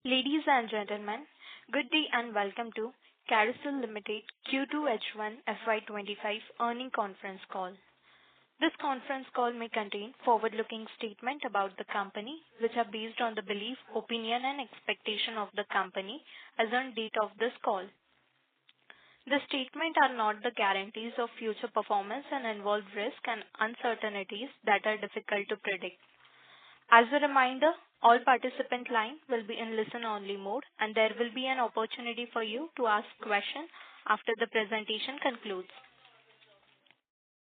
Ladies and gentlemen, good day and welcome to Carysil Ltd Q2 H1 FY’25 earnings conference call. This conference call may contain forward-looking statements about the company, which are based on the belief, opinion, and expectation of the company as on date of this call. The statements are not the guarantees of future performance and involve risks and uncertainties that are difficult to predict. As a reminder, all participant lines will be in listen-only mode, and there will be an opportunity for you to ask questions after the presentation concludes.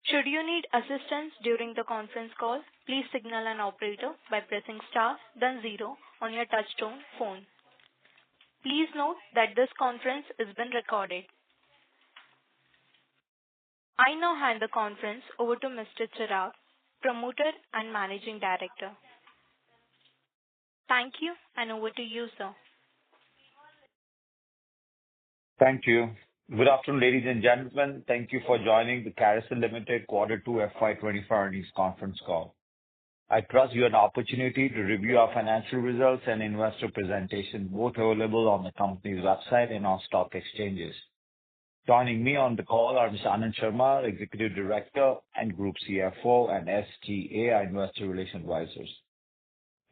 Should you need assistance during the conference call, please signal an operator by pressing star, then 0 on your touchtone phone. Please note that this conference is being recorded. I now hand the conference over to Mr. Chirag, Promoter and Managing Director. Thank you, and over to you, sir. Thank you. Good afternoon, ladies and gentlemen. Thank you for joining the Carysil Ltd Q2 FY’25 earnings conference call. I trust you had an opportunity to review our financial results and investor presentation, both available on the company's website and on stock exchanges. Joining me on the call are Mr. Anand Sharma, Executive Director and Group CFO, and SGA, our Investor Relations Advisors.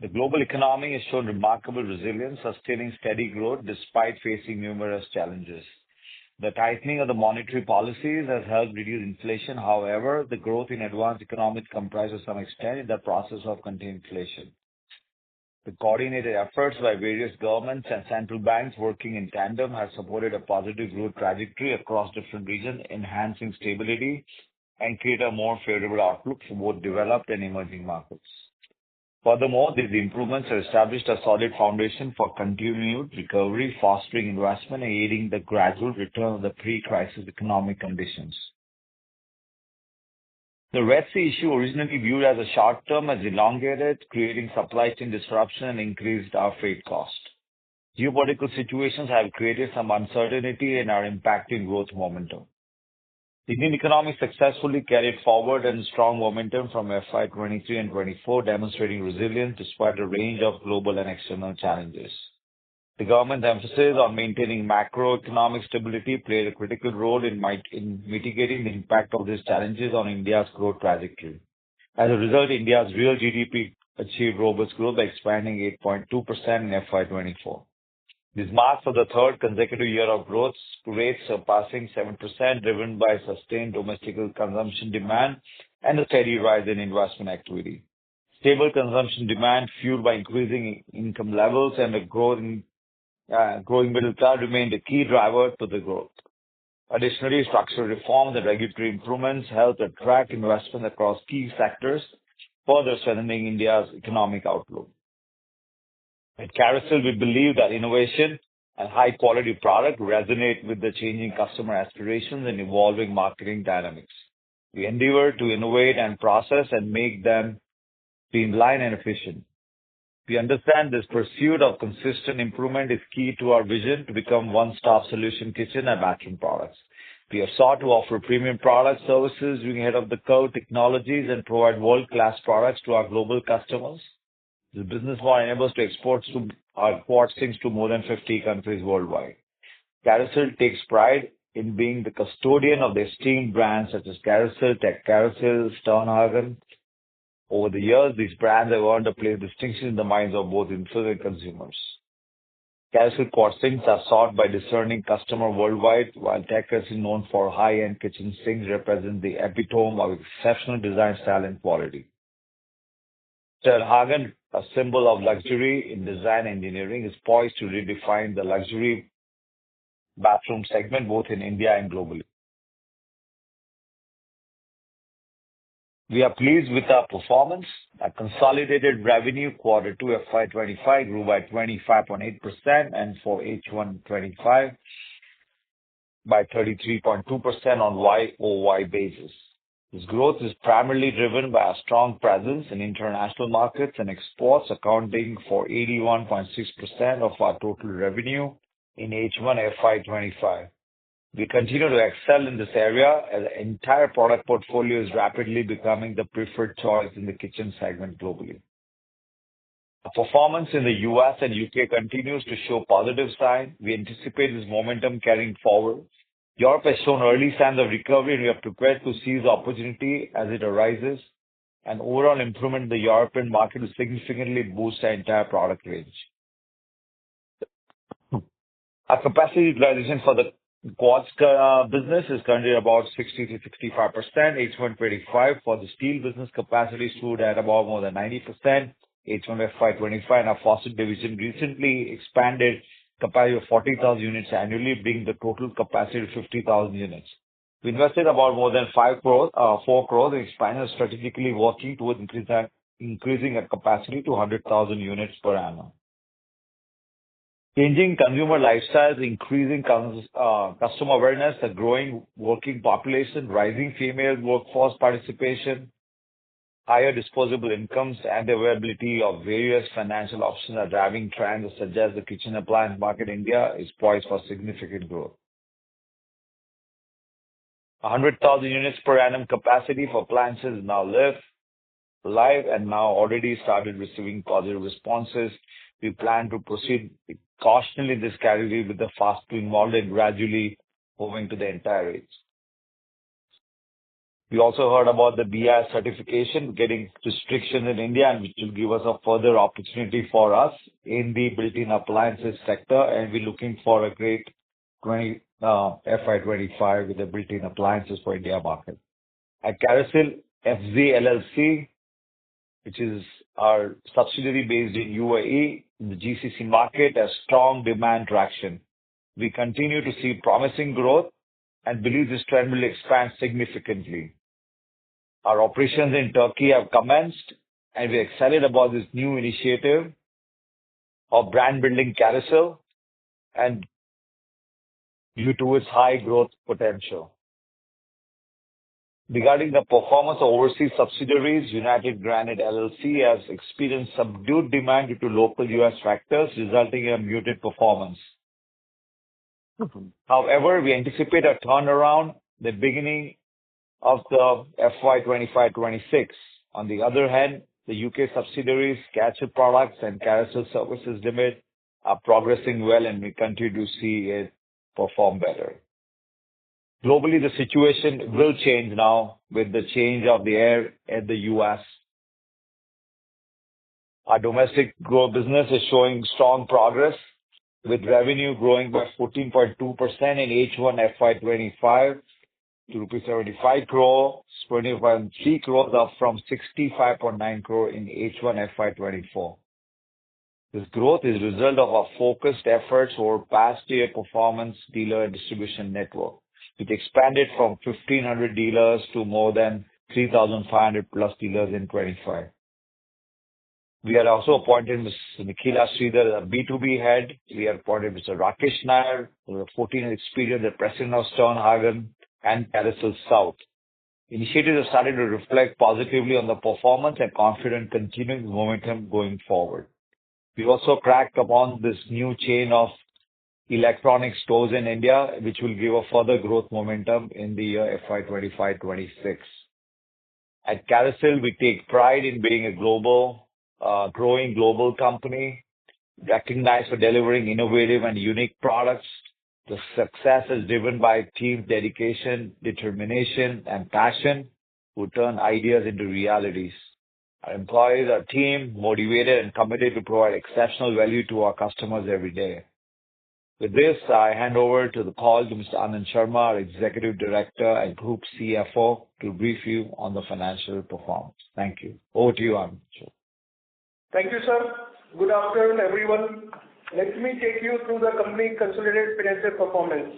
The global economy has shown remarkable resilience, sustaining steady growth despite facing numerous challenges. The tightening of the monetary policies has helped reduce inflation. However, the growth in advanced economies comprises to some extent in the process of containing inflation. The coordinated efforts by various governments and central banks working in tandem have supported a positive growth trajectory across different regions, enhancing stability and create a more favorable outlook for both developed and emerging markets. Furthermore, these improvements have established a solid foundation for continued recovery, fostering investment and aiding the gradual return of the pre-crisis economic conditions. The Red Sea issue, originally viewed as a short-term, has elongated, creating supply chain disruption and increased our freight cost. Geopolitical situations have created some uncertainty and are impacting growth momentum. The Indian economy successfully carried forward and strong momentum from FY’23 and FY’24, demonstrating resilience despite a range of global and external challenges. The government's emphasis on maintaining macroeconomic stability played a critical role in mitigating the impact of these challenges on India's growth trajectory. As a result, India's real GDP achieved robust growth by expanding 8.2% in FY’24. This marks the third consecutive year of growth rates surpassing 7%, driven by sustained domestic consumption demand and a steady rise in investment activity. Stable consumption demand, fueled by increasing income levels and a growing middle class, remained a key driver to the growth. Additionally, structural reforms and regulatory improvements helped attract investment across key sectors, further strengthening India's economic outlook. At Carysil, we believe that innovation and high-quality product resonate with the changing customer aspirations and evolving marketing dynamics. We endeavor to innovate and process and make them streamlined and efficient. We understand this pursuit of consistent improvement is key to our vision to become one-stop solution kitchen and bathroom products. We have sought to offer premium product services using ahead-of-the-curve technologies and provide world-class products to our global customers. The business model enables us to export our quartz sinks to more than 50 countries worldwide. Carysil takes pride in being the custodian of the esteemed brands such as Carysil, Tech Carysil, Sternhagen. Over the years, these brands have earned a place of distinction in the minds of both influencers and consumers. Carysil quartz sinks are sought by discerning customers worldwide, while Tech Carysil, known for high-end kitchen sinks, represents the epitome of exceptional design, style, and quality. Sternhagen, a symbol of luxury in design engineering, is poised to redefine the luxury bathroom segment both in India and globally. We are pleased with our performance. Our consolidated revenue Q2 FY’25 grew by 25.8% and for H1’25 by 33.2% on YOY basis. This growth is primarily driven by a strong presence in international markets and exports, accounting for 81.6% of our total revenue in H1 FY’25. We continue to excel in this area as the entire product portfolio is rapidly becoming the preferred choice in the kitchen segment globally. Performance in the U.S. and U.K. continues to show positive signs. We anticipate this momentum carrying forward. Europe has shown early signs of recovery, and we are prepared to seize the opportunity as it arises. An overall improvement in the European market will significantly boost our entire product range. Our capacity utilization for the quartz business is currently about 60 to 65%. H125 for the steel business capacity stood at about more than 90%. H1 FY'25, and our faucet division recently expanded capacity of 40,000 units annually, bringing the total capacity to 50,000 units. We invested about more than 4 crores in expansion, strategically working towards increasing our capacity to 100,000 units per annum. Changing consumer lifestyles, increasing customer awareness, a growing working population, rising female workforce participation, higher disposable incomes, and the availability of various financial options are driving trends that suggest the kitchen appliance market in India is poised for significant growth. 100,000 units per annum capacity for appliances is now live and now already started receiving positive responses. We plan to proceed cautiously in this category with the fast-moving model and gradually moving to the entire range. We also heard about the BIS certification getting restrictions in India, and which will give us a further opportunity for us in the built-in appliances sector, and we're looking for a great FY'25 with the built-in appliances for India market. At Carysil LLC, which is our subsidiary based in UAE, in the GCC market, has strong demand traction. We continue to see promising growth and believe this trend will expand significantly. Our operations in Turkey have commenced, and we're excited about this new initiative of brand building Carysil and due to its high growth potential. Regarding the performance of overseas subsidiaries, United Granite LLC has experienced subdued demand due to local U.S. factors, resulting in a muted performance. However, we anticipate a turnaround the beginning of the FY'25-26. On the other hand, the UK subsidiaries, Carysil Products and Carysil Services Limited, are progressing well, and we continue to see it perform better. Globally, the situation will change now with the change of the air at the US. Our domestic growth business is showing strong progress, with revenue growing by 14.2% in H1 FY'25 to rupees 75 crore, 25.3 crores up from 65.9 crore in H1 FY'24. This growth is a result of our focused efforts over past year performance dealer and distribution network, which expanded from 1,500 dealers to more than 3,500 plus dealers in 25. We had also appointed Mr. Nikhila Sridhar as a B2B head. We have appointed Mr. Rakesh Nair, who has 14 years experience as president of Sternhagen and Carysil South. Initiatives have started to reflect positively on the performance and confident continuing momentum going forward. We also cracked upon this new chain of electronic stores in India, which will give a further growth momentum in the year FY'25-26. At Carysil, we take pride in being a growing global company, recognized for delivering innovative and unique products. The success is driven by team's dedication, determination, and passion, who turn ideas into realities. Our employees are team motivated and committed to provide exceptional value to our customers every day. With this, I hand over to the call to Mr. Anand Sharma, our Executive Director and Group CFO, to brief you on the financial performance. Thank you. Over to you, Anand. Thank you, sir. Good afternoon, everyone. Let me take you through the company consolidated financial performance.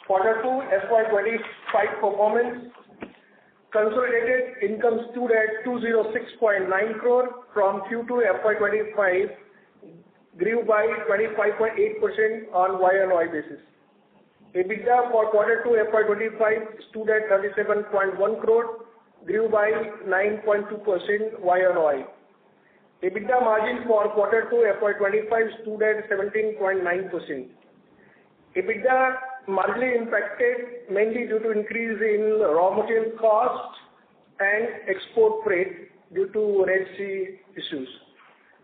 Q2 FY'25 performance. Consolidated income stood at 206.9 crore from Q2 FY'25, grew by 25.8% on YoY basis. EBITDA for Q2 FY'25 stood at 37.1 crore, grew by 9.2% YoY. EBITDA margin for Q2 FY'25 stood at 17.9%. EBITDA marginally impacted mainly due to increase in raw material cost and export freight due to Red Sea issues.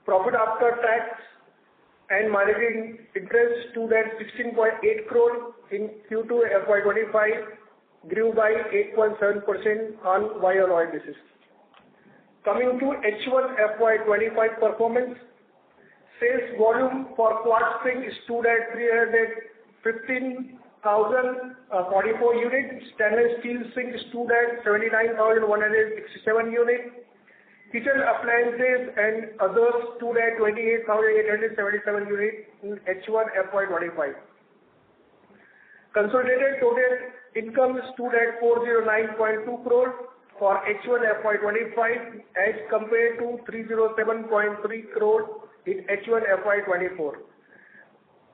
Profit after tax and minority interest stood at 16.8 crore in Q2 FY'25, grew by 8.7% on YoY basis. Coming to H1 FY'25 performance, sales volume for quartz zinc stood at 315,044 units, stainless steel zinc stood at 79,167 units, kitchen appliances and others stood at 28,877 units in H1 FY'25. Consolidated total income stood at 409.2 crore for H1 FY'25 as compared to 307.3 crore in H1 FY'24.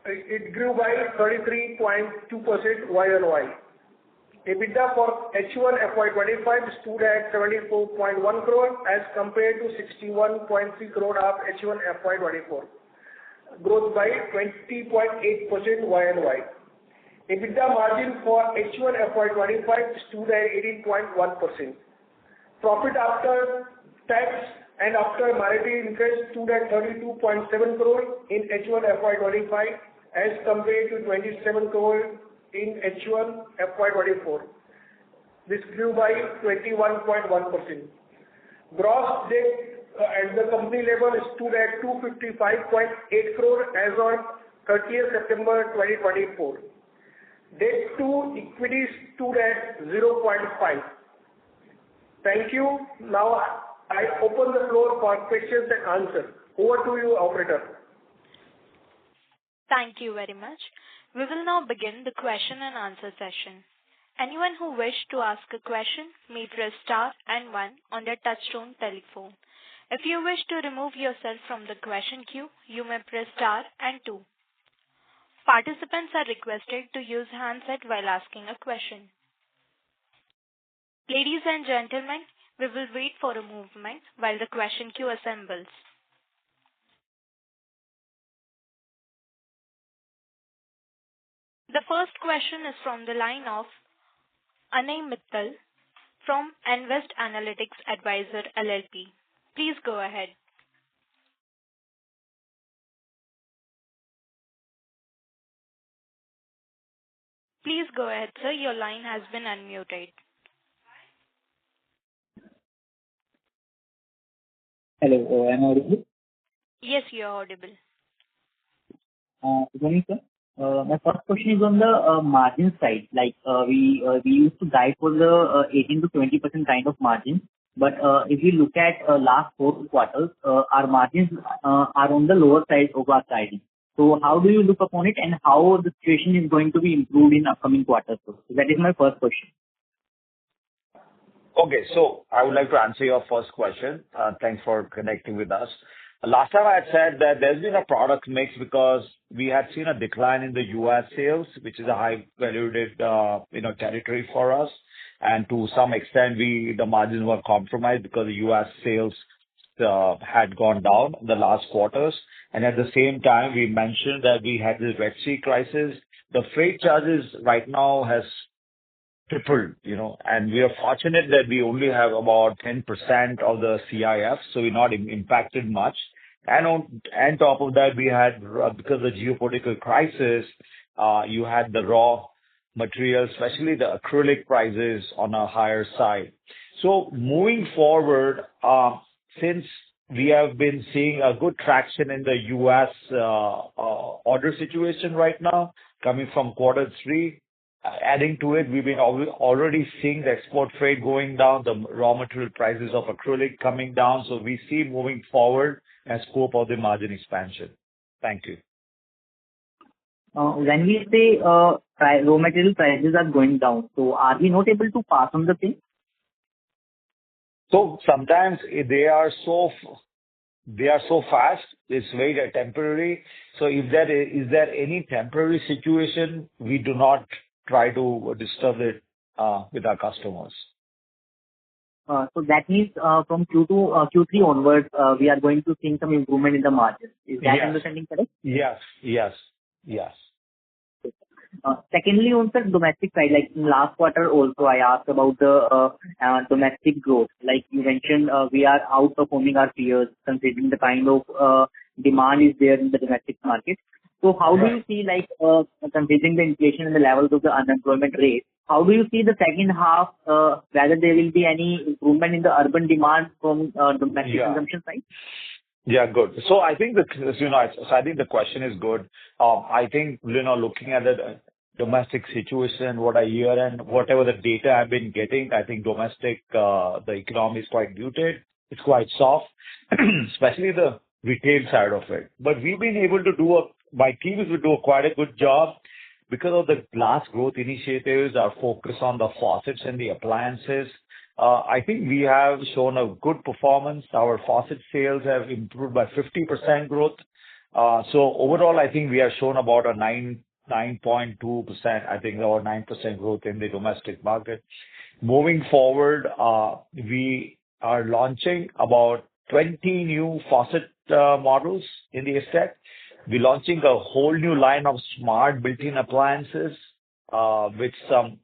It grew by 33.2% YoY. EBITDA for H1 FY'25 stood at 74.1 crore as compared to 61.3 crore of H1 FY'24, growth by 20.8% YoY. EBITDA margin for H1 FY'25 stood at 18.1%. Profit after tax and after minority interest stood at 32.7 crore in H1 FY'25 as compared to 27 crore in H1 FY'24. This grew by 21.1%. Gross debt at the company level stood at 255.8 crore as on 30th September 2024. Debt to equity stood at 0.5. Thank you. Now I open the floor for questions and answers. Over to you, operator. Thank you very much. We will now begin the question and answer session. Anyone who wishes to ask a question may press star and 1 on their touchtone telephone. If you wish to remove yourself from the question queue, you may press star and 2. Participants are requested to use handset while asking a question. Ladies and gentlemen, we will wait for a moment while the question queue assembles. The first question is from the line of Anay Mittal from Invest Analytics Advisor LLP. Please go ahead. Please go ahead, sir. Your line has been unmuted. Hello, am I audible? Yes, you are audible. Good morning, sir. My first question is on the margin side. Like we used to guide for the 18 to 20% kind of margin, but if you look at last 4 quarters, our margins are on the lower side of our guidance. So how do you look upon it, and how the situation is going to be improved in upcoming quarters? So that is my first question. Okay, so I would like to answer your first question. Thanks for connecting with us. Last time I had said that there's been a product mix because we had seen a decline in the U.S. sales, which is a high valued territory for us, and to some extent the margins were compromised because the U.S. sales had gone down in the last quarters, and at the same time we mentioned that we had this Red Sea crisis. The freight charges right now has tripled, and we are fortunate that we only have about 10% of the CIF, so we're not impacted much. And on top of that, we had, because of the geopolitical crisis, you had the raw materials, especially the acrylic prices on a higher side. So moving forward, since we have been seeing a good traction in the U.S. Order situation right now, coming from Q3, adding to it, we've been already seeing the export freight going down, the raw material prices of acrylic coming down. So we see moving forward a scope of the margin expansion. Thank you. When we say raw material prices are going down, so are we not able to pass on the thing? So sometimes they are so fast, it's very temporary. So if is there any temporary situation, we do not try to disturb it with our customers. So that means from Q3 onwards, we are going to see some improvement in the margin. Is that understanding correct? Yes. Secondly, on the domestic side, like in last quarter also, I asked about the domestic growth. Like you mentioned, we are outperforming our peers considering the kind of demand is there in the domestic market. So how do you see, like, considering the inflation and the levels of the unemployment rate, how do you see the second half, whether there will be any improvement in the urban demand from domestic Yeah. consumption side? Yeah, good. So I think I think the question is good. I think, looking at the domestic situation, what I hear and whatever the data I've been getting, I think domestic, the economy is quite muted. It's quite soft, especially the retail side of it. But we've been able to my team is to do quite a good job because of the glass growth initiatives, our focus on the faucets and the appliances. I think we have shown a good performance. Our faucet sales have improved by 50% growth. So overall, I think we have shown about a 9.2%, I think, or 9% growth in the domestic market. Moving forward, we are launching about 20 new faucet models in the estate. We're launching a whole new line of smart built-in appliances with some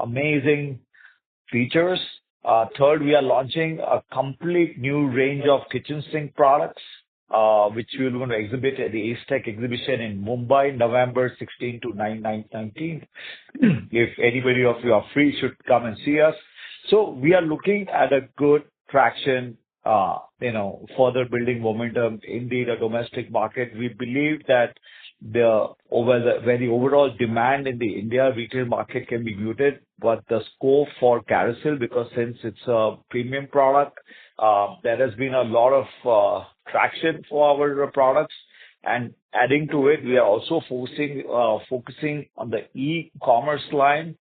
amazing features. Third, we are launching a complete new range of kitchen sink products, which we're going to exhibit at the ACE-Tech exhibition in Mumbai, November 16 to 19. If anybody of you are free, should come and see us. So we are looking at a good traction, further building momentum in the domestic market. We believe that the overall demand in the India retail market can be muted, but the scope for Carysil, because since it's a premium product, there has been a lot of traction for our products. And adding to it, we are also focusing on the e-commerce line.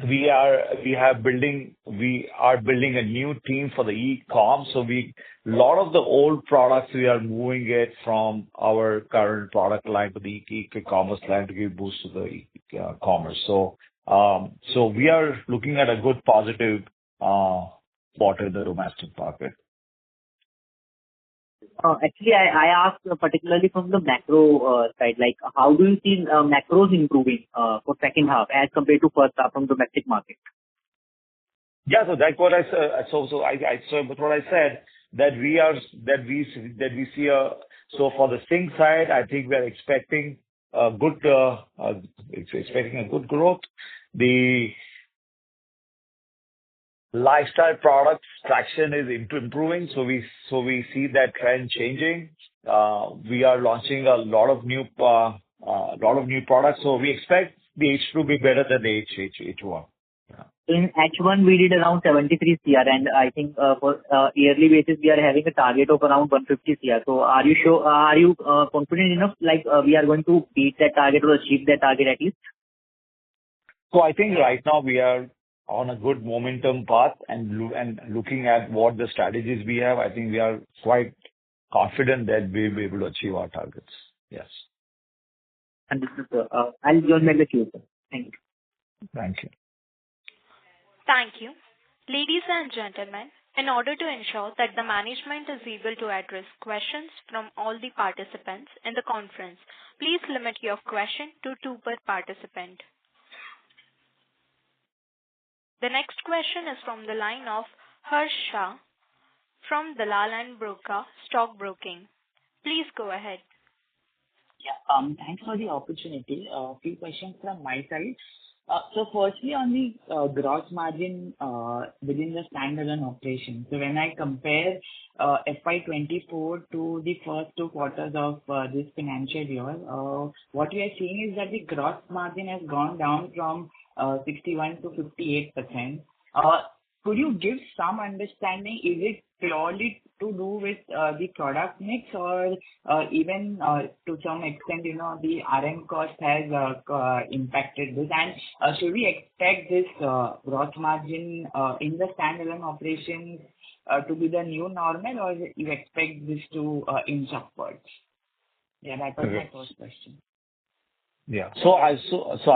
We are building a new team for the e-com. So a lot of the old products, we are moving it from our current product line to the e-commerce line to give boost to the e-commerce. So we are looking at a good positive quarter in the domestic market. Actually, I asked particularly from the macro side, like how do you see macros improving for second half as compared to first half from domestic market? Yeah, so that's what I said. But what I said that we see so for the sink side, I think we are expecting a good growth. The lifestyle products traction is improving, so we see that trend changing. We are launching a lot of new products, so we expect the H2 to be better than the H1. Yeah. In H1, we did around 73 CR, and I think for yearly basis, we are having a target of around 150 CR. So are you sure? Are you confident enough? Like we are going to beat that target or achieve that target at least? So I think right now we are on a good momentum path, and looking at what the strategies we have, I think we are quite confident that we'll be able to achieve our targets. Yes. Understood, sir. I'll join back the queue, sir. Thank you. Thank you. Thank you. Ladies and gentlemen, in order to ensure that the management is able to address questions from all the participants in the conference, please limit your question to 2 per participant. The next question is from the line of Harsh Shah from Dalal & Broacha Stock Broking. Please go ahead. Yeah. Thanks for the opportunity. A few questions from my side. So firstly, on the gross margin within the standalone operation. So when I compare FY'24 to the first 2 quarters of this financial year, what we are seeing is that the gross margin has gone down from 61 to 58%. Could you give some understanding? Is it purely to do with the product mix, or even to some extent, the RM cost has impacted this? And should we expect this gross margin in the standalone operations to be the new normal, or you expect this to inch upwards? Yeah, that was my first question. Yeah. So I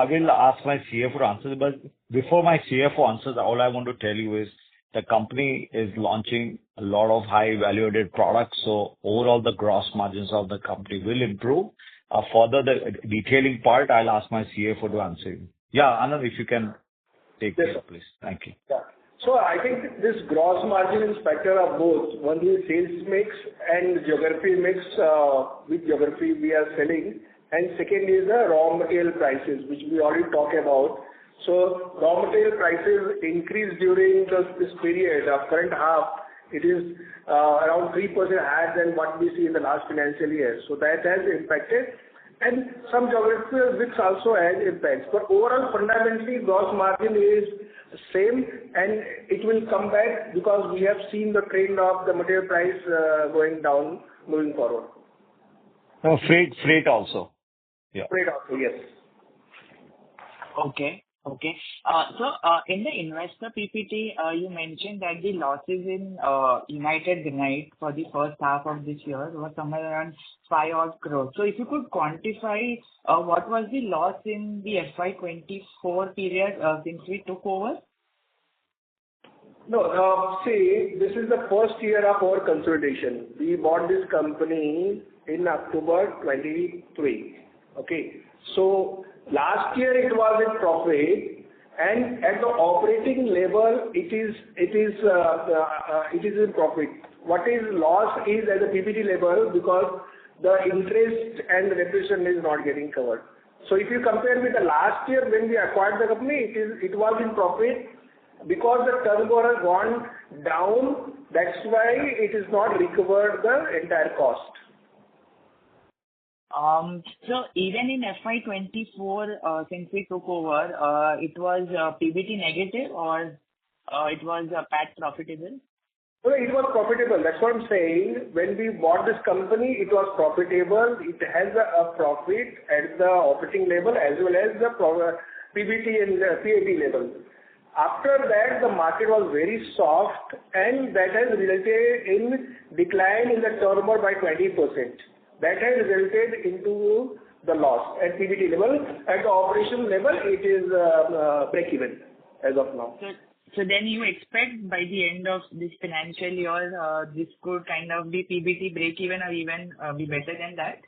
will ask my CFO to answer, but before my CFO answers, all I want to tell you is the company is launching a lot of high value-added products. So overall, the gross margins of the company will improve. Further, the detailing part, I'll ask my CFO to answer you. Yeah, Anand, if you can take this, please. Thank you. Yeah. So I think this gross margin is factor of both. One is sales mix and geography mix, which geography we are selling, and second is the raw material prices, which we already talked about. So raw material prices increased during this period of current half. It is around 3% higher than what we see in the last financial year. So that has impacted, and some geographical mix also has impacts. But overall, fundamentally, gross margin is same, and it will come back because we have seen the trend of the material price going down moving forward. No, freight also. Yeah. Freight also, yes. Okay. Okay. So, in the investor PPT, you mentioned that the losses in United Granite for the first half of this year was somewhere around 5 odd crores. So if you could quantify what was the loss in the FY'24 period since we took over? No, see, this is the first year of our consolidation. We bought this company in October 23. Okay. So last year it was in profit, and at the operating level, it is in profit. What is loss is at the PBT level because the interest and the depreciation is not getting covered. So if you compare with the last year when we acquired the company, it was in profit. Because the turnover has gone down, that's why it is not recovered the entire cost. So even in FY'24, since we took over, it was PBT negative or it was PAT profitable? No, it was profitable. That's what I'm saying. When we bought this company, it was profitable. It has a profit at the operating level as well as the PBT and the PAT level. After that, the market was very soft, and that has resulted in decline in the turnover by 20%. That has resulted into the loss at PBT level. At the operation level, it is break-even as of now. So then you expect by the end of this financial year, this could kind of be PBT break-even or even be better than that?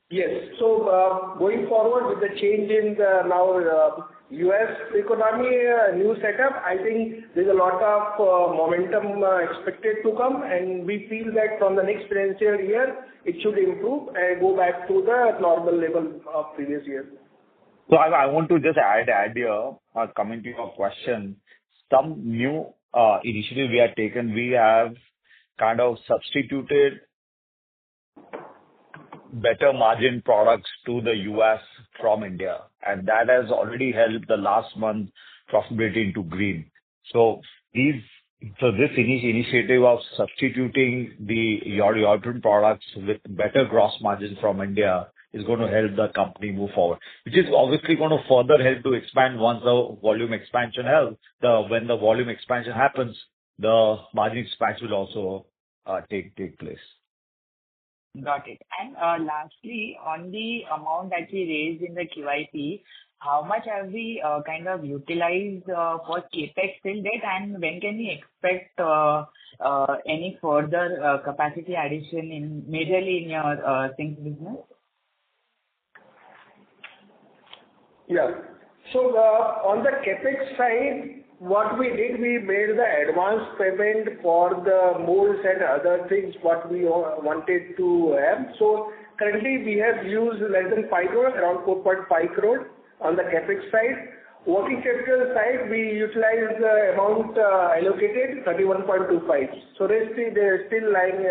Yes. So going forward with the change in the now US economy, new setup, I think there's a lot of momentum expected to come, and we feel that from the next financial year, it should improve and go back to the normal level of previous year. So I want to just add here, coming to your question, some new initiative we have taken, we have kind of substituted better margin products to the US from India, and that has already helped the last month profitability into green. So this initiative of substituting the European products with better gross margins from India is going to help the company move forward, which is obviously going to further help to expand once the volume expansion helps. When the volume expansion happens, the margin expansion will also take place. Got it. And lastly, on the amount that we raised in the QIP, how much have we kind of utilized for CapEx till date, and when can we expect any further capacity addition majorly in your sinks business? Yeah. So on the CapEx side, what we did, we made the advance payment for the molds and other things what we wanted to have. So currently we have used less than 5 crore, around 4.5 crore on the CapEx side. Working capital side, we utilized the amount allocated 31.25. So they're still lying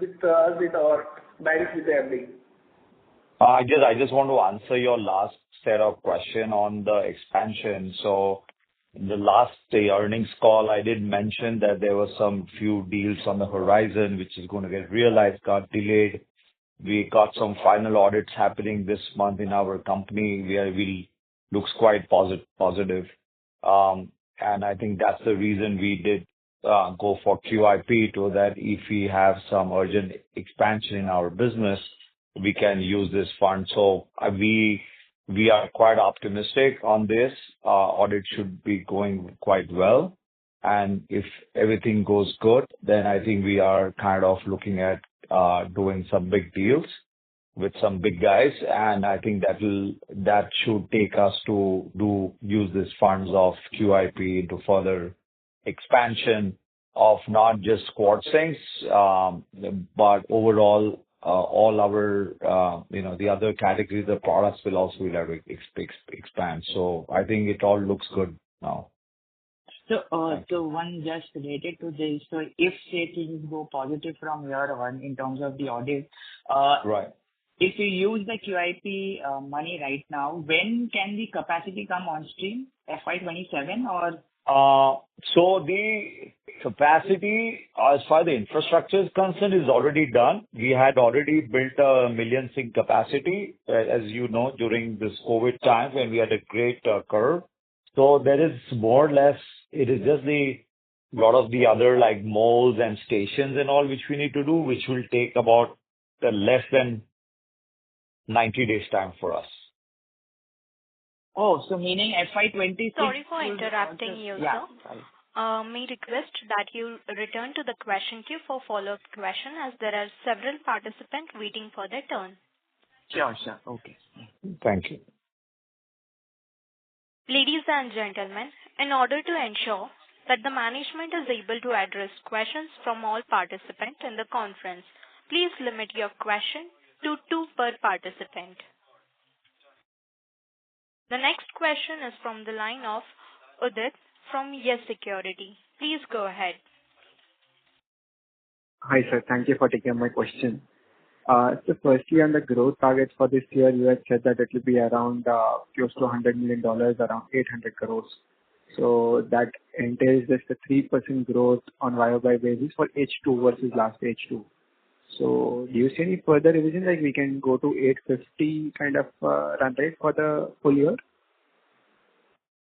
with us, with our banks, with the FD. I just want to answer your last set of question on the expansion. So in the last earnings call, I did mention that there were some few deals on the horizon which is going to get realized, got delayed. We got some final audits happening this month in our company where we looks quite positive. And I think that's the reason we did go for QIP, so that if we have some urgent expansion in our business, we can use this fund. So we are quite optimistic on this. Audit should be going quite well. And if everything goes good, then I think we are kind of looking at doing some big deals. with some big guys, and I think that should take us to use these funds of QIP into further expansion of not just quartz sinks, but overall, all our, the other categories of products will also be able to expand. So I think it all looks good now. So one just related to this. So if, say, things go positive from here on in terms of the audit, Right. if you use the QIP money right now, when can the capacity come on stream? FY'27 or? So the capacity, as far as the infrastructure is concerned, is already done. We had already built a 1 million sink capacity, as you know, during this COVID time when we had a great curve. So there is more or less, it is just a lot of the other like molds and stations and all which we need to do, which will take about less than 90 days time for us. Oh, so meaning FY'26. Sorry for interrupting you, Yeah. sir. May request that you return to the question queue for follow-up question, as there are several participants waiting for their turn. Sure. Okay. Thank you. Ladies and gentlemen, in order to ensure that the management is able to address questions from all participants in the conference, please limit your question to 2 per participant. The next question is from the line of Udit from Yes Security. Please go ahead. Hi, sir. Thank you for taking my question. So firstly, on the growth targets for this year, you had said that it will be around close to $100 million, around 800 crores. So that entails just a 3% growth on YoY basis for H2 versus last H2. So do you see any further revision, like we can go to 850 kind of run rate for the full year?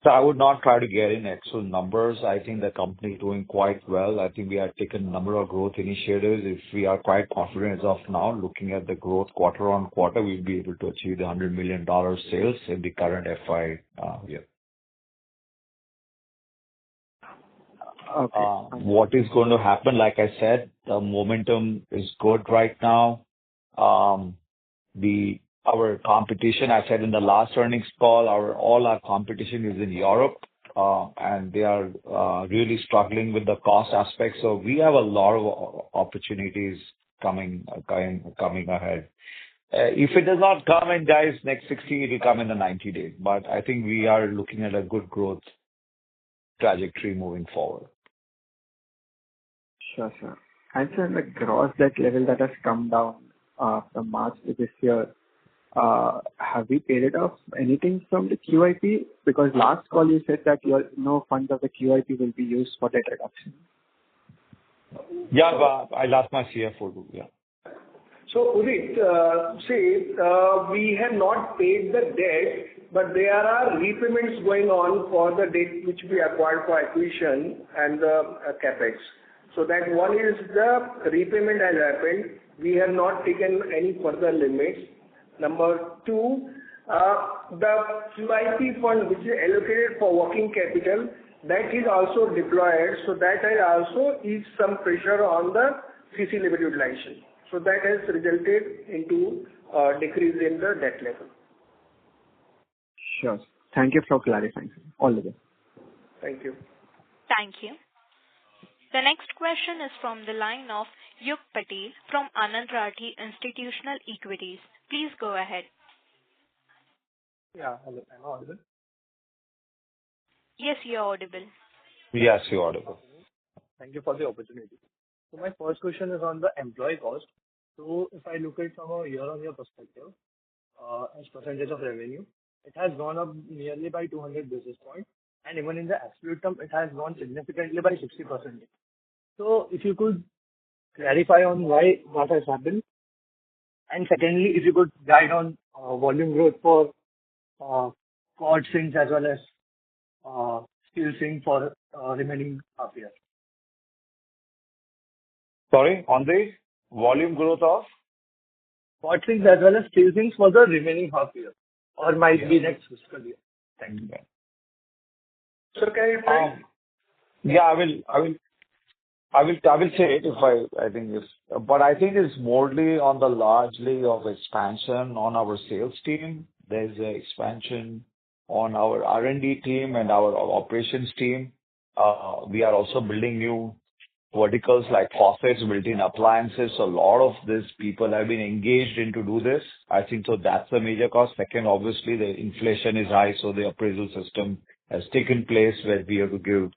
So I would not try to get in actual numbers. I think the company is doing quite well. I think we have taken a number of growth initiatives. If we are quite confident as of now, looking at the growth quarter on quarter, we'll be able to achieve the $100 million sales in the current FY year. Okay. What is going to happen, like I said, the momentum is good right now. Our competition, I said in the last earnings call, all our competition is in Europe, and they are really struggling with the cost aspect. So we have a lot of opportunities coming ahead. If it does not come in, guys, next 60, it will come in the 90 days. But I think we are looking at a good growth trajectory moving forward. Sure, sir. And sir, the gross debt level that has come down from March to this year, have we paid it off anything from the QIP? Because last call you said that no funds of the QIP will be used for debt reduction. Yeah, I'll ask my CFO to, yeah. So, Udit, we have not paid the debt, but there are repayments going on for the debt which we acquired for acquisition and the CapEx. So that one is the repayment has happened. We have not taken any further limits. Number 2, the QIP fund which is allocated for working capital, that is also deployed. So that has also eased some pressure on the CC limit utilization. So that has resulted into decrease in the debt level. Sure. Thank you for clarifying. All the best. Thank you. Thank you. The next question is from the line of Yug Patel from Anand Rathi Institutional Equities. Please go ahead. Yeah, hello. Am I audible? Yes, you are audible. Yes, you're audible. Thank you for the opportunity. So my first question is on the employee cost. So if I look at from a year-on-year perspective, as percentage of revenue, it has gone up nearly by 200 basis points, and even in the absolute term, it has gone significantly by 60%. So if you could clarify on why that has happened, and secondly, if you could guide on volume growth for quartz sinks as well as steel sink for remaining half year. Sorry, on the volume growth of? Quartz sinks as well as steel sinks for the remaining half year, or might be next fiscal year. Thank you. Sir, can you repeat? Yeah, I will I will say it if I think it's, but I think it's morely on the largely of expansion on our sales team. There's an expansion on our R&D team and our operations team. We are also building new verticals like faucets, built-in appliances. So a lot of these people have been engaged in to do this. I think so that's the major cost. Second, obviously, the inflation is high, so the appraisal system has taken place where we have to give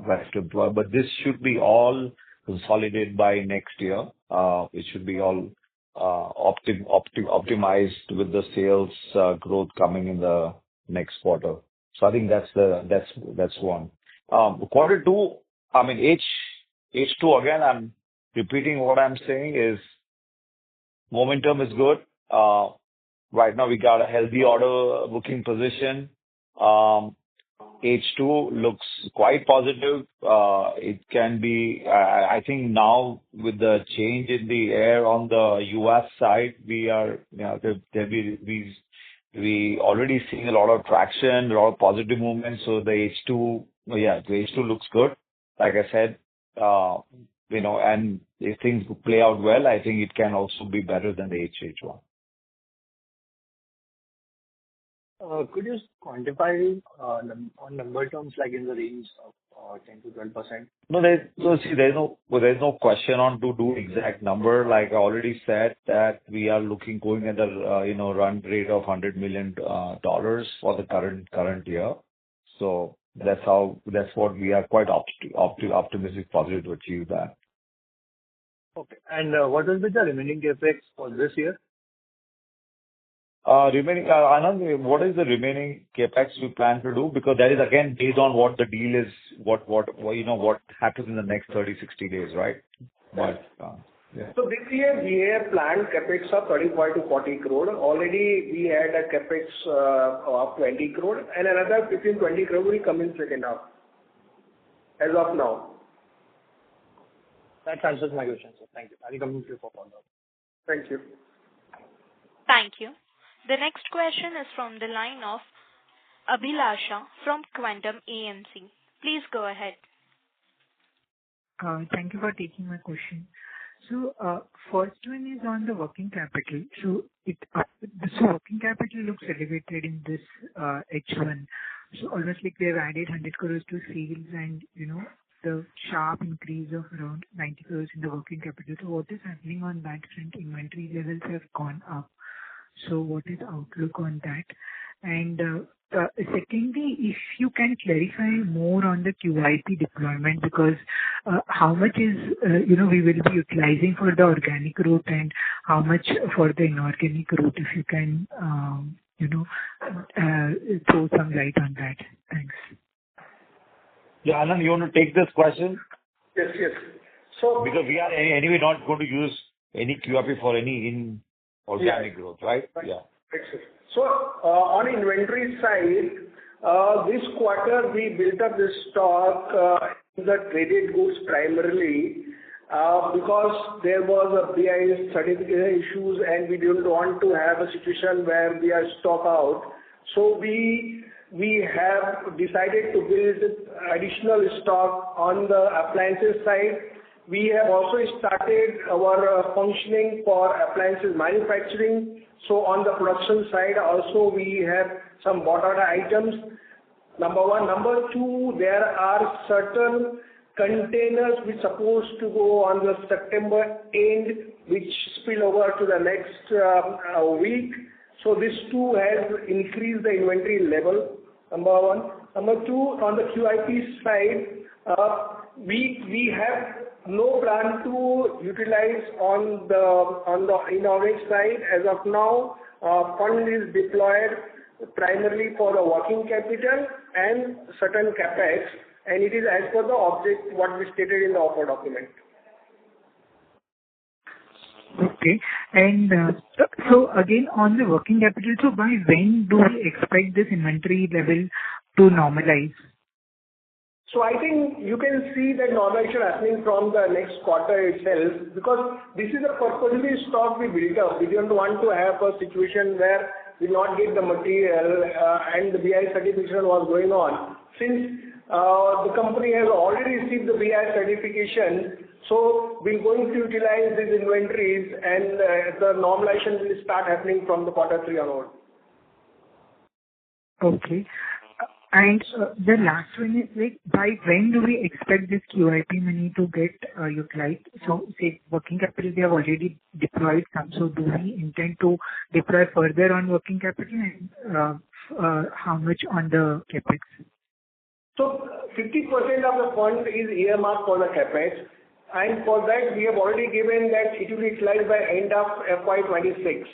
back to employer. But this should be all consolidated by next year. It should be all optimized with the sales growth coming in the next quarter. So I think that's one. Quarter two, I mean, H2, again, I'm repeating what I'm saying is momentum is good. Right now, we got a healthy order booking position. H2 looks quite positive. It can be, I think now with the change in the air on the U.S. side, we already seeing a lot of traction, a lot of positive movement. So the H2 looks good. Like I said, and if things play out well, I think it can also be better than the H1. Could you quantify on number terms, like in the range of 10 to 12%? No, there's no question on to do exact number. Like I already said that we are going at a run rate of $100 million for the current year. So that's what we are quite optimistic, positive to achieve that. Okay. And what will be the remaining CapEx for this year? Anand, what is the remaining CapEx we plan to do? Because that is again based on what the deal is, what happens in the next 30, 60 days, right? But yeah. So this year we have planned CapEx of 35 to 40 crore. Already we had a CapEx of 20 crore, and another 15, 20 crore will come in second half. As of now. That answers my question, sir. Thank you. I will come to you for follow-up. Thank you. Thank you. The next question is from the line of Abhilasha from Quantum AMC. Please go ahead. Thank you for taking my question. So, first one is on the working capital. So, working capital looks elevated in this H1. So, almost like they have added 100 crores to sales and, the sharp increase of around 90 crores in the working capital. So, what is happening on that front? Inventory levels have gone up. So, what is the outlook on that? And secondly, if you can clarify more on the QIP deployment, because how much is, we will be utilizing for the organic growth and how much for the inorganic growth, if you can, throw some light on that. Thanks. Yeah, Anand, you want to take this question? Yes. So because we are anyway not going to use any QIP for any inorganic growth, right? Yeah. Excellent. So, on inventory side, this quarter we built up this stock in the traded goods primarily because there was a BIS certification issues and we didn't want to have a situation where we are stock out. So we have decided to build additional stock on the appliances side. We have also started our functioning for appliances manufacturing. So on the production side also we have some bought order items. Number one. Number two, there are certain containers which supposed to go on the September end, which spill over to the next week. So this too has increased the inventory level. Number one. Number two, on the QIP side, we have no plan to utilize on the inorganic side as of now. Fund is deployed primarily for the working capital and certain capex, and it is as per the object what we stated in the offer document. Okay. And so again on the working capital, so by when do we expect this inventory level to normalize? So I think you can see that normalization happening from the next quarter itself, because this is a purposely stock we built up. We didn't want to have a situation where we not get the material and the BI certification was going on. Since the company has already received the BI certification, so we're going to utilize these inventories and the normalization will start happening from the quarter 3 onward. Okay. And the last one is like, by when do we expect this QIP money to get utilized? So, say working capital we have already deployed some. So, do we intend to deploy further on working capital and how much on the capex? So, 50% of the fund is earmarked for the capex, and for that we have already given that it will be utilized by end of FY'26.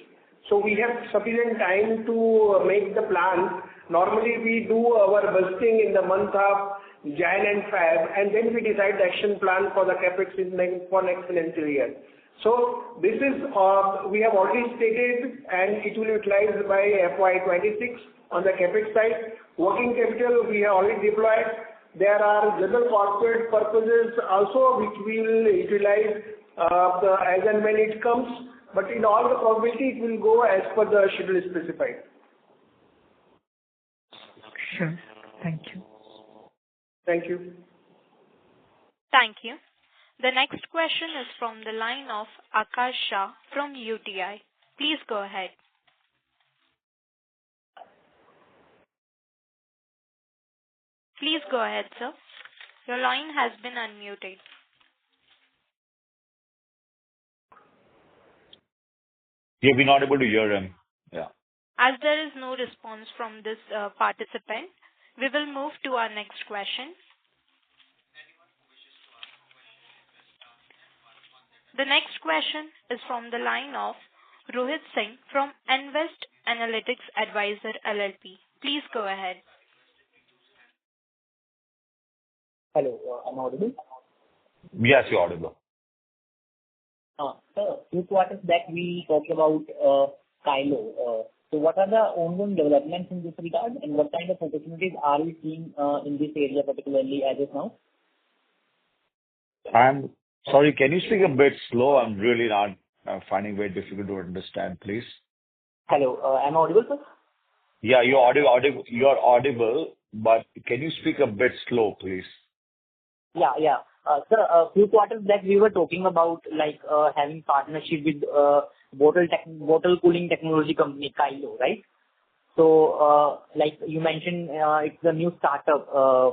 So, we have sufficient time to make the plan. Normally, we do our budgeting in the month of Jan and Feb, and then we decide the action plan for the capex for next financial year. So this is we have already stated, and it will be utilized by FY'26 on the capex side. Working capital we have already deployed. There are general corporate purposes also which we will utilize as and when it comes. But in all the probability, it will go as per the schedule specified. Sure. Thank you. Thank you. Thank you. The next question is from the line of Akash Shah from UTI. Please go ahead. Please go ahead, sir. Your line has been unmuted. Yeah, we're not able to hear him. Yeah. As there is no response from this participant, we will move to our next question. The next question is from the line of Rohit Singh from Invest Analytics Advisor LLP. Please go ahead. Hello, am I audible? Yes, you're audible. Sir, few quarters back we talked about Kylo. So what are the ongoing developments in this regard, and what kind of opportunities are we seeing in this area, particularly as of now? I'm sorry, can you speak a bit slow? I'm really not finding it very difficult to understand, please. Hello, am I audible, sir? Yeah, you're audible, but can you speak a bit slow, please? Yeah. Sir, a few quarters back we were talking about having partnership with bottle cooling technology company Kylo, right? So like you mentioned, it's a new startup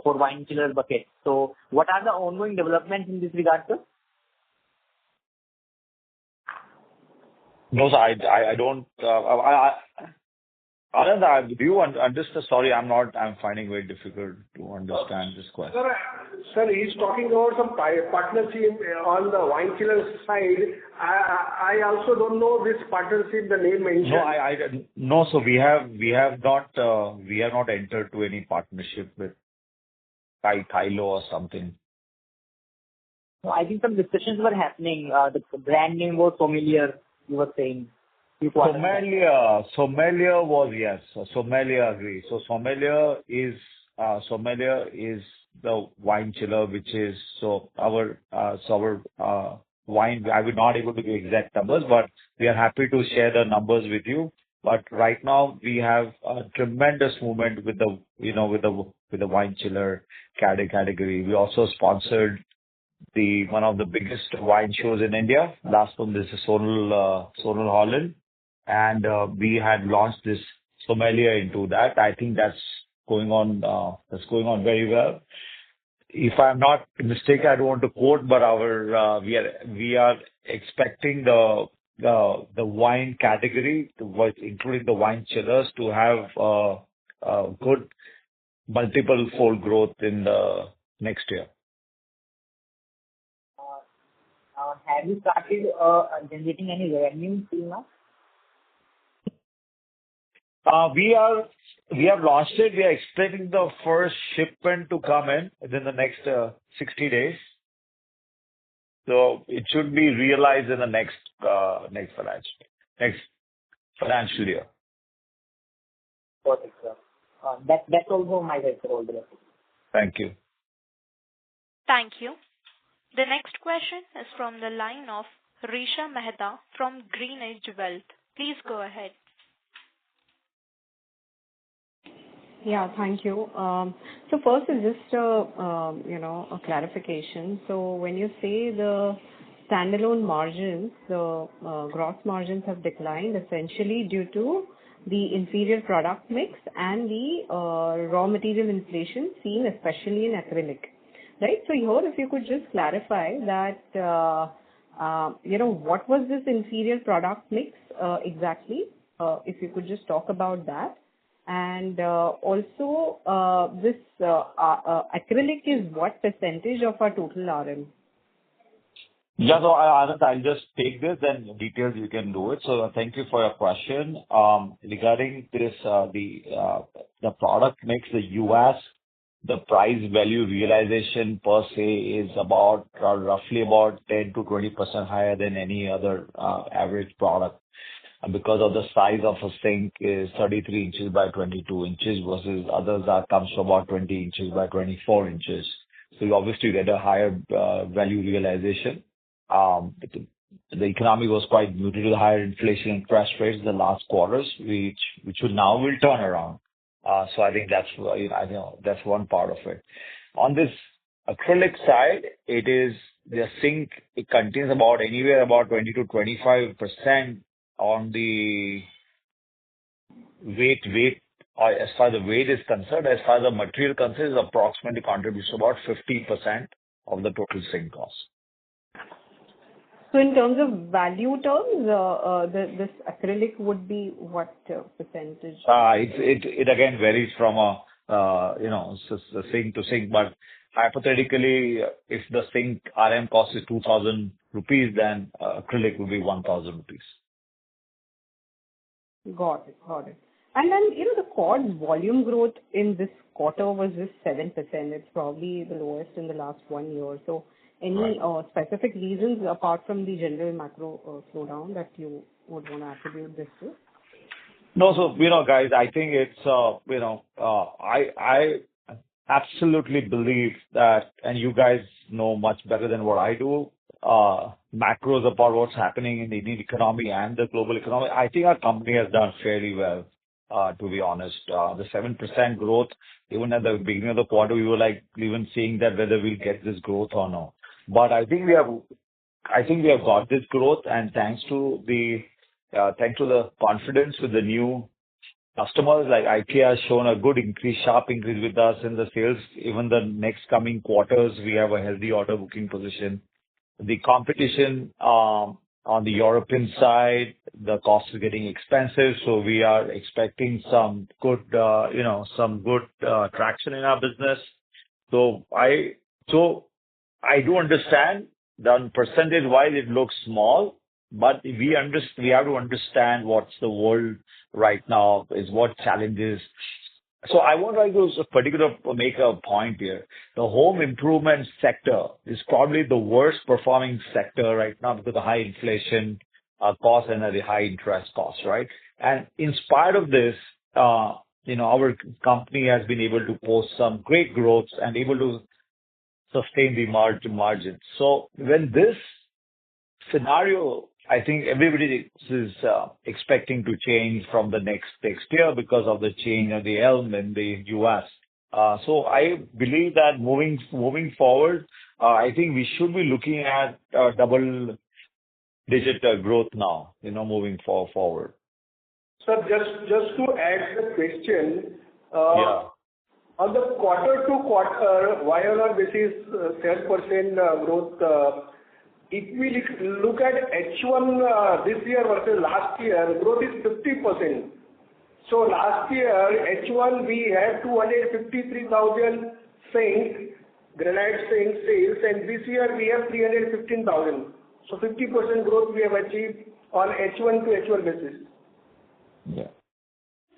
for wine chiller bucket. So what are the ongoing developments in this regard, sir? No, sir, I don't. Anand, do you understand? Sorry, I'm finding it very difficult to understand this question. Sir, he's talking about some partnership on the wine chiller side. I also don't know this partnership, the name mentioned. No, so we have not entered to any partnership with Kylo or something. No, I think some discussions were happening. The brand name was familiar, you were saying. Sommelier was, yes. Sommelier agree. So Sommelier is the wine chiller, which is our wine. I will not able to give exact numbers, but we are happy to share the numbers with you. But right now we have a tremendous movement with the wine chiller category. We also sponsored one of the biggest wine shows in India. Last one, this is Sonal Holland. And we had launched this Sommelier into that. I think that's going on very well. If I'm not mistaken, I don't want to quote, but we are expecting the wine category, including the wine chillers, to have a good multiple fold growth in the next year. Have you started generating any revenue till now? We have launched it. We are expecting the first shipment to come in within the next 60 days. So it should be realized in the next financial year. Perfect, sir. That's also my side for all the rest. Thank you. Thank you. The next question is from the line of Risha Mehta from GreenEdge Wealth. Please go ahead. Yeah, thank you. So first is just a clarification. So when you say the standalone margins, the gross margins have declined essentially due to the inferior product mix and the raw material inflation seen especially in acrylic, right? So here, if you could just clarify that, what was this inferior product mix exactly? If you could just talk about that. And also, this acrylic is what percentage of our total RM? Yeah, so Anand, I'll just take this, then details you can do it. So thank you for your question. Regarding this, the product mix, the US, the price value realization per se is about roughly about 10 to 20% higher than any other average product. And because of the size of a sink is 33 inches by 22 inches versus others that comes to about 20 inches by 24 inches. So you obviously get a higher value realization. The economy was quite muted with higher inflation and interest rates in the last quarters, which will turn around. So I think that's one part of it. On this acrylic side, the zinc, it contains anywhere about 20 to 25% on the weight, as far as the weight is concerned. As far as the material concerned, it approximately contributes to about 50% of the total zinc cost. So in terms of value terms, this acrylic would be what percentage? It again varies from zinc to zinc, but hypothetically, if the zinc RM cost is 2,000 rupees, then acrylic will be 1,000 rupees. Got it. And then, the cord volume growth in this quarter was just 7%. It's probably the lowest in the last 1 year. So any specific reasons apart from the general macro slowdown that you would want to attribute this to? No, so, guys, I think it's, I absolutely believe that, and you guys know much better than what I do, macros about what's happening in the Indian economy and the global economy. I think our company has done fairly well, to be honest. The 7% growth, even at the beginning of the quarter, we were even seeing that whether we'll get this growth or not. But I think we have got this growth, and thanks to the confidence with the new customers, like IKEA has shown a good sharp increase with us in the sales. Even the next coming quarters, we have a healthy order booking position. The competition on the European side, the cost is getting expensive, so we are expecting some good traction in our business. So I do understand that percentage-wise it looks small, but we have to understand what's the world right now is, what challenges. So I want to make a point here. The home improvement sector is probably the worst performing sector right now because of the high inflation costs and the high interest costs, right? And in spite of this, our company has been able to post some great growth and able to sustain the margin. So when this scenario, I think everybody is expecting to change from the next year because of the change of the elm in the US. So I believe that moving forward, I think we should be looking at double-digit growth now, moving forward. Sir, just to add the question, Yeah. On the quarter-to-quarter, YOY basis, 10% growth. If we look at H1 this year versus last year, growth is 50%. So last year, H1, we had 253,000 granite sink sales, and this year we have 315,000. So 50% growth we have achieved on H1 to H1 basis. Yeah.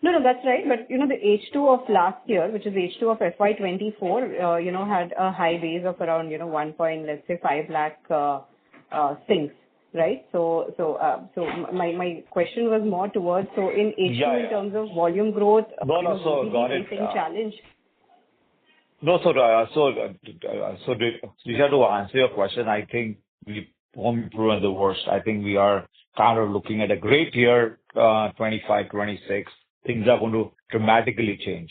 No, that's right. But, the H2 of last year, which is H2 of FY'24, had a high base of around, 1.5 lakh sinks, right? So my question was more towards, so in H2 in terms of volume grgrowth, so got it. Facing challenge. No, so Disha, to answer your question, I think we won't improve the worst. I think we are kind of looking at a great year, 25, 26. Things are going to dramatically change.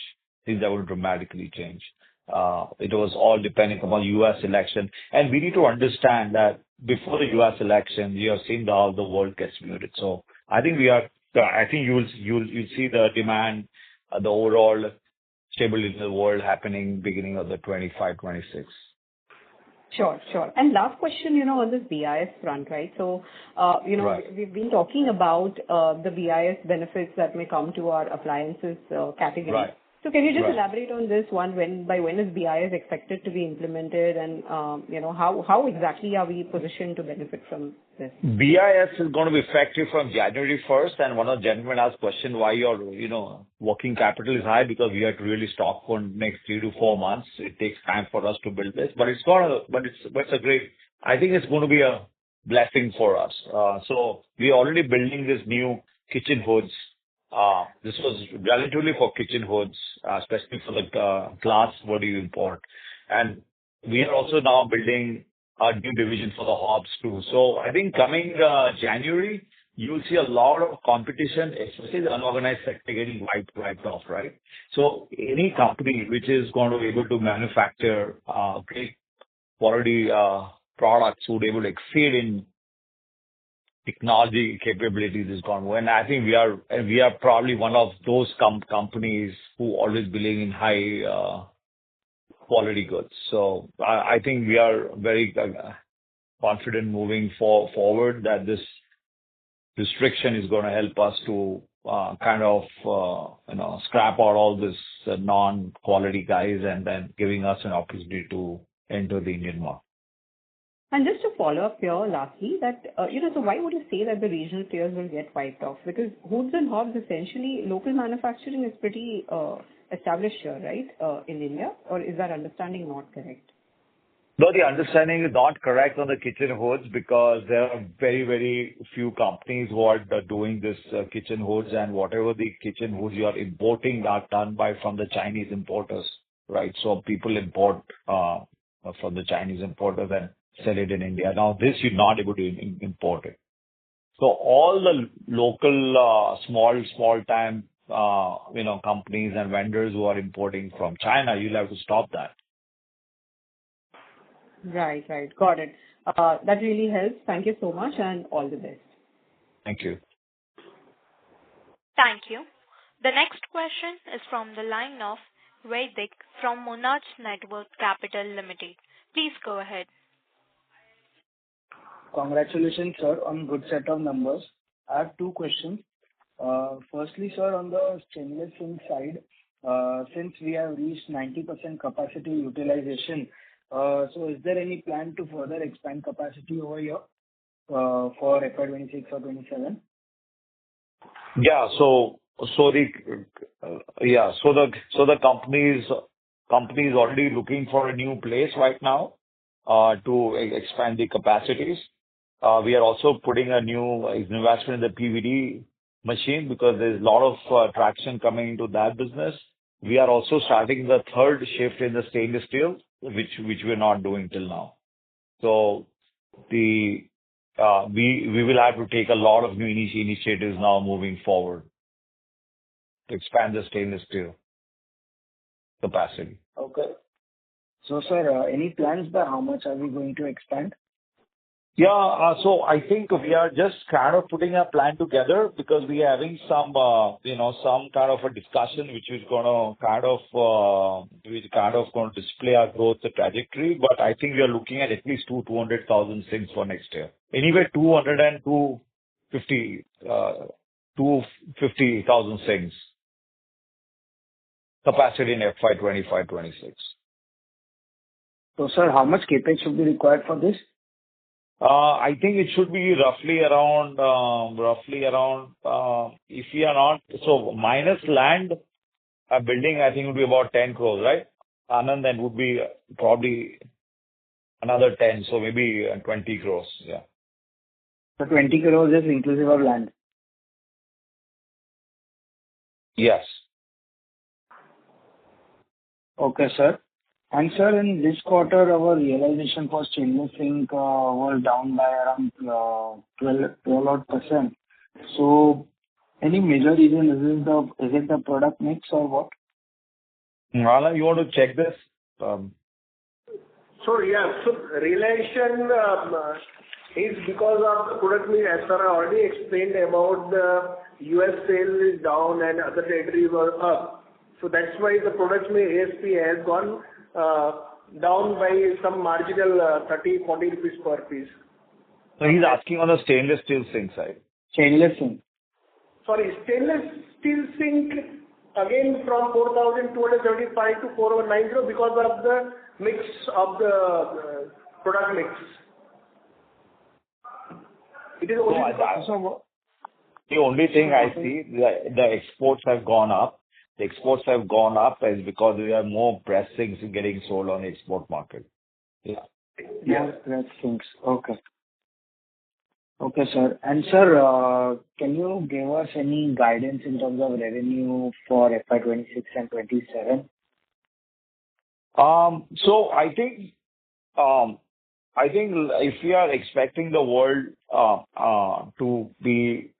It was all depending upon U.S. election. And we need to understand that before the U.S. election, you have seen how the world gets muted. So I think you'll see the demand, the overall stability in the world happening beginning of the 25, 26. Sure, sure. And last question, on this BIS front, right? So, Right. we've been talking about the BIS benefits that may come to our appliances category. Right. So can you just Right. elaborate on this one? By when is BIS expected to be implemented, and how exactly are we positioned to benefit from this? BIS is going to be effective from January 1st, and one of the gentlemen asked question why your, working capital is high, because we have to really stock for next 3 to 4 months. It takes time for us to build this, but it's a great, I think it's going to be a blessing for us. So we're already building this new kitchen hoods. This was relatively for kitchen hoods, especially for the glass what you import. And we are also now building a new division for the hobs too. So I think coming January, you'll see a lot of competition, especially the unorganized sector getting wiped off, right? So any company which is going to be able to manufacture great quality products would be able to exceed in technology capabilities is gone. And I think we are probably one of those companies who always believe in high quality goods. So I think we are very confident moving forward that this restriction is going to help us to scrap out all this non-quality guys and then giving us an opportunity to enter the Indian market. And just to follow up here, lastly, that, so why would you say that the regional players will get wiped off? Because hoods and hobs, essentially, local manufacturing is pretty established here, right, in India? Or is that understanding not correct? No, the understanding is not correct on the kitchen hoods, because there are very, very few companies who are doing this kitchen hoods, and whatever the kitchen hoods you are importing are done from the Chinese importers, right? So people import from the Chinese importers and sell it in India. Now, this you're not able to import it. So all the local small time companies and vendors who are importing from China, you'll have to stop that. Right. Got it. That really helps. Thank you so much, and all the best. Thank you. Thank you. The next question is from the line of Vaidik from Monarch Networth Capital Limited. Please go ahead. Congratulations, sir, on good set of numbers. I have two questions. Firstly, sir, on the stainless steel side, since we have reached 90% capacity utilization, so is there any plan to further expand capacity over here for FY'26 or 27? Yeah. So the company is already looking for a new place right now to expand the capacities. We are also putting a new investment in the PVD machine, because there's a lot of traction coming into that business. We are also starting the third shift in the stainless steel, which we're not doing till now. So we will have to take a lot of new initiatives now moving forward to expand the stainless steel capacity. Okay. So, sir, any plans by how much are we going to expand? Yeah. So I think we are just kind of putting a plan together, because we are having some kind of a discussion which is going to display our growth trajectory. But I think we are looking at least 200,000 sinks for next year. Anyway, 200 and 250,000 sinks capacity in FY'25-26. So, sir, how much CapEx should be required for this? I think it should be roughly around, if we are not, so minus land, building, I think would be about 10 crores, right? Anand, then would be probably another 10, so maybe 20 crores, yeah. So 20 crores is inclusive of land? Yes. Okay, sir. And sir, in this quarter, our realization for stainless zinc was down by around 12%. So, any major reason? Is it the product mix or what? Nala, you want to check this? So realization is because of the product mix. As sir already explained about the US sale is down and other territories were up. So that's why the product mix ASP has gone down by some marginal 30-40 rupees per piece. So he's asking on the stainless steel zinc side. Stainless steel. Sorry, stainless steel zinc again from 4,275 to 4,190 because of the mix of the product mix. It is only the only thing I see, the exports have gone up. The exports have gone up is because there are more pressings getting sold on the export market. Yeah. More pressings. Okay. Okay, sir. And sir, can you give us any guidance in terms of revenue for FY'26 and '27? So I think if we are expecting the world to be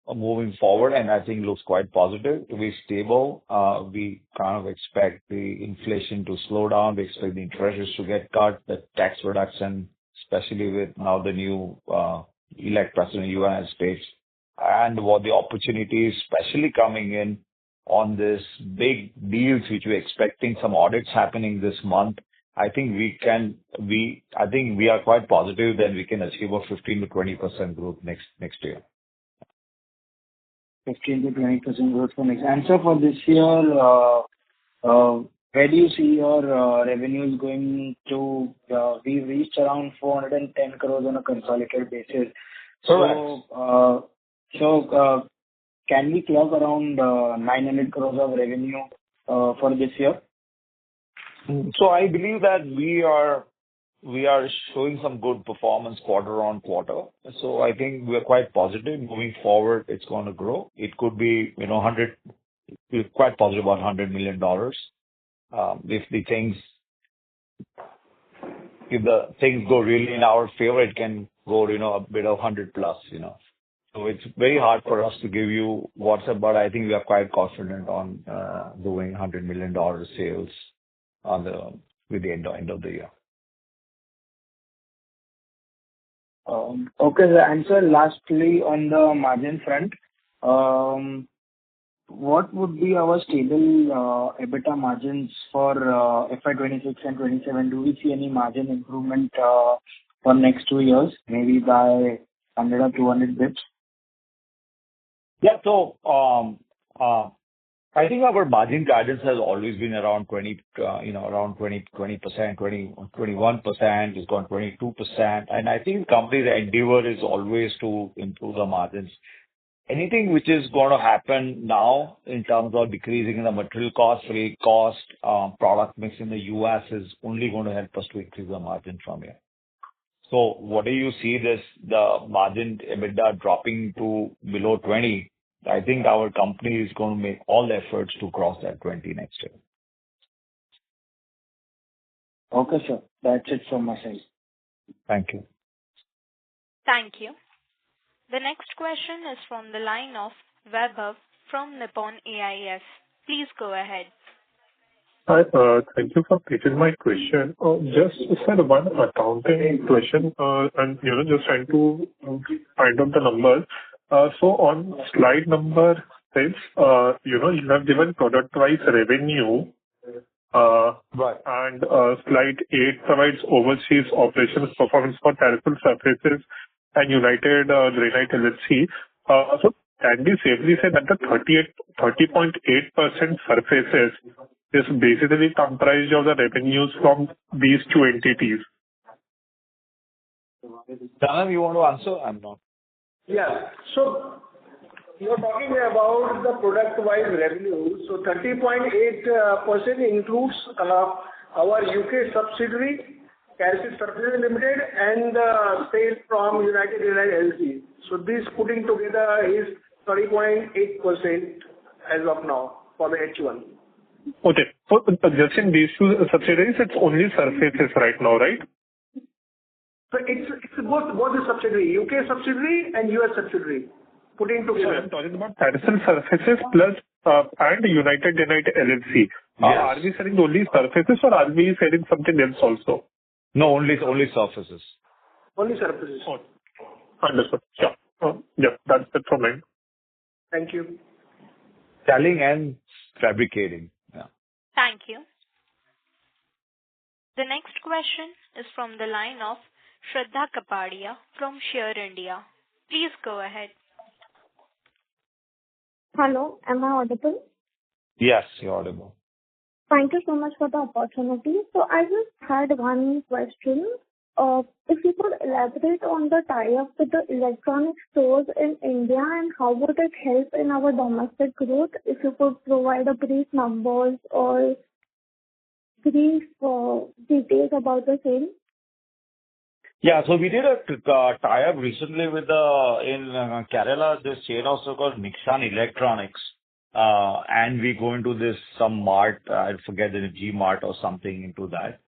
moving forward, and I think looks quite positive, to be stable, we kind of expect the inflation to slow down. We expect the interest rates to get cut, the tax reduction, especially with now the new elect president of the United States, and what the opportunities, especially coming in on this big deals, which we're expecting some audits happening this month. I think we are quite positive that we can achieve a 15 to 20% growth next year. 15 to 20% growth for next. And so for this year, where do you see your revenues going to? We reached around 410 crores on a consolidated basis. So, can we clock around 900 crores of revenue for this year? So I believe that we are showing some good performance quarter on quarter. So I think we are quite positive. Moving forward, it's going to grow. It could be, we're quite positive about $100 million. If the things go really in our favor, it can go, a bit of 100 plus, So it's very hard for us to give you what's up, but I think we are quite confident on doing $100 million sales with the end of the year. Okay, and sir, lastly, on the margin front, what would be our stable EBITDA margins for FY'26 and '27? Do we see any margin improvement for next 2 years, maybe by 100 or 200 bits? Yeah, so I think our margin guidance has always been around 20%, 21%, it's gone 22%. And I think the company's endeavor is always to improve the margins. Anything which is going to happen now in terms of decreasing the material cost, freight cost, product mix in the US is only going to help us to increase the margin from here. So what do you see the margin EBITDA dropping to below 20? I think our company is going to make all efforts to cross that 20 next year. Okay, sir. That's it from my side. Thank you. Thank you. The next question is from the line of Vaibhav from Nippon AIF. Please go ahead. Hi, thank you for taking my question. Just sir, one accounting question, and just trying to find out the numbers. So on slide number 6, you have given product-wise revenue, right, and slide 8 provides overseas operations performance for Carysil Surfaces and United Granite LLC. So can we safely say that the 30.8% surfaces is basically comprised of the revenues from these two entities? Dhanam, you want to answer? I'm not. Yeah. So you're talking about the product-wise revenue. So 30.8% includes our UK subsidiary, Carysil Ltd, and the sale from United Granite LLC. So this putting together is 30.8% as of now for the H1. Okay. So just in these two subsidiaries, it's only surfaces right now, right? So it's both the subsidiary, UK subsidiary and US subsidiary, putting together. So I'm talking about Carysil Surfaces plus and United Denight LLC. Yes. Are we selling only surfaces or are we selling something else also? No, only surfaces. Only surfaces. Oh, understood. Sure. Yeah, that's it from me. Thank you. Selling and fabricating. Yeah. Thank you. The next question is from the line of Shraddha Kapadia from Share India. Please go ahead. Hello, am I audible? Yes, you're audible. Thank you so much for the opportunity. So I just had one question. If you could elaborate on the tie-up with the electronic stores in India and how would it help in our domestic growth? If you could provide a brief numbers or brief details about the same. Yeah, so we did a tie-up recently with in Kerala, this chain also called Nixon Electronics. And we go into this some mart, I forget the G Mart or something into that.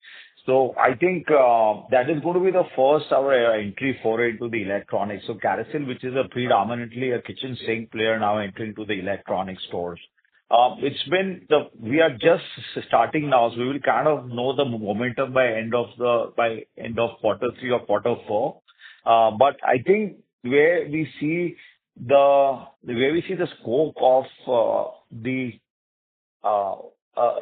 So I think that is going to be the first our entry foray into the electronics. So Carysil, which is a predominantly a kitchen sink player, now entering into the electronic stores. We are just starting now, so we will kind of know the momentum by end of quarter 3 or quarter 4. But I think where we see the scope of the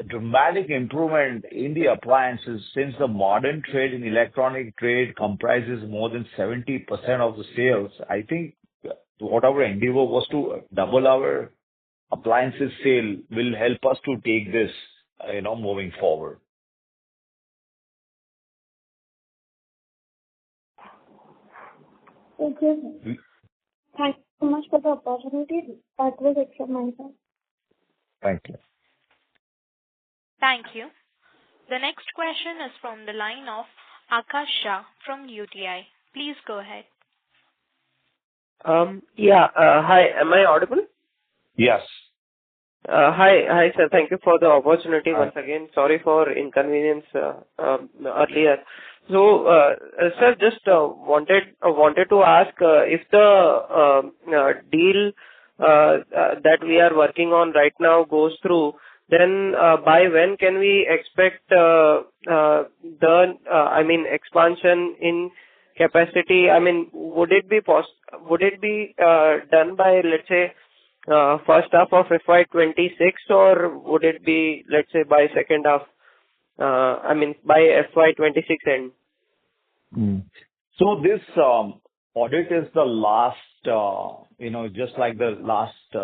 dramatic improvement in the appliances, since the modern trade in electronic trade comprises more than 70% of the sales. I think what our endeavor was to double our appliances sale will help us to take this, moving forward. Okay. Thank you so much for the opportunity. That was it from my side. Thank you. Thank you. The next question is from the line of Akash Shah from UTI. Please go ahead. Hi, am I audible? Yes. Hi, sir. Thank you for the opportunity Hi. once again. Sorry for inconvenience earlier. So, sir, just wanted to ask if the deal that we are working on right now goes through, then by when can we expect expansion in capacity? I mean, would it be done by, let's say, first half of FY'26, or would it be, let's say, by second half, by FY'26 end? So this audit is the last, just like the last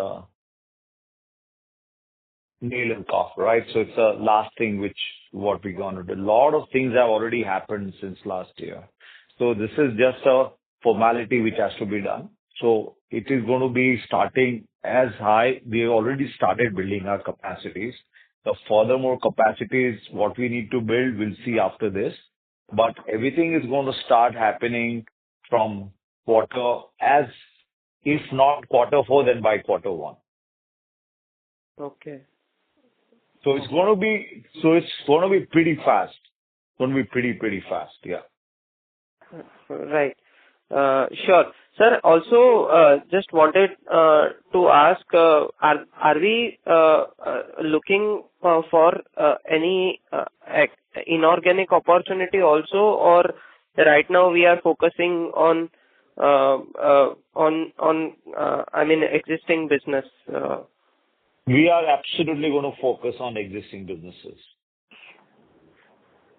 nail and cough, right? So it's the last thing what we're going to do. A lot of things have already happened since last year. So this is just a formality which has to be done. So it is going to be starting as high. We already started building our capacities. The furthermore capacities, what we need to build, we'll see after this. But everything is going to start happening from if not quarter 4, then by quarter 1. Okay. So it's going to be pretty fast. It's going to be pretty fast. Yeah. Right. Sure. Sir, also, just wanted to ask, are we looking for any inorganic opportunity also, or right now we are focusing on existing business? We are absolutely going to focus on existing businesses.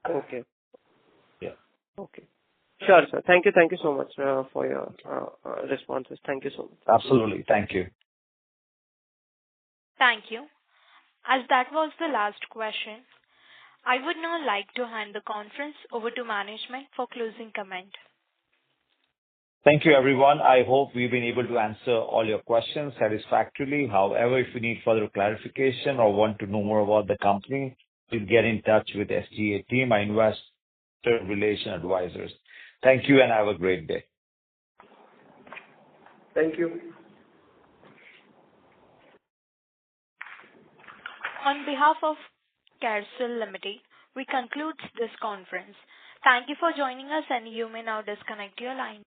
Okay. Yeah. Okay. Sure, sir. Thank you so much for your responses. Thank you so much. Absolutely. Thank you. Thank you. As that was the last question, I would now like to hand the conference over to management for closing comment. Thank you, everyone. I hope we've been able to answer all your questions satisfactorily. However, if you need further clarification or want to know more about the company, please get in touch with SGA team, our investor relation advisors. Thank you and have a great day. Thank you. On behalf of Carysil Ltd, we conclude this conference. Thank you for joining us, and you may now disconnect your line.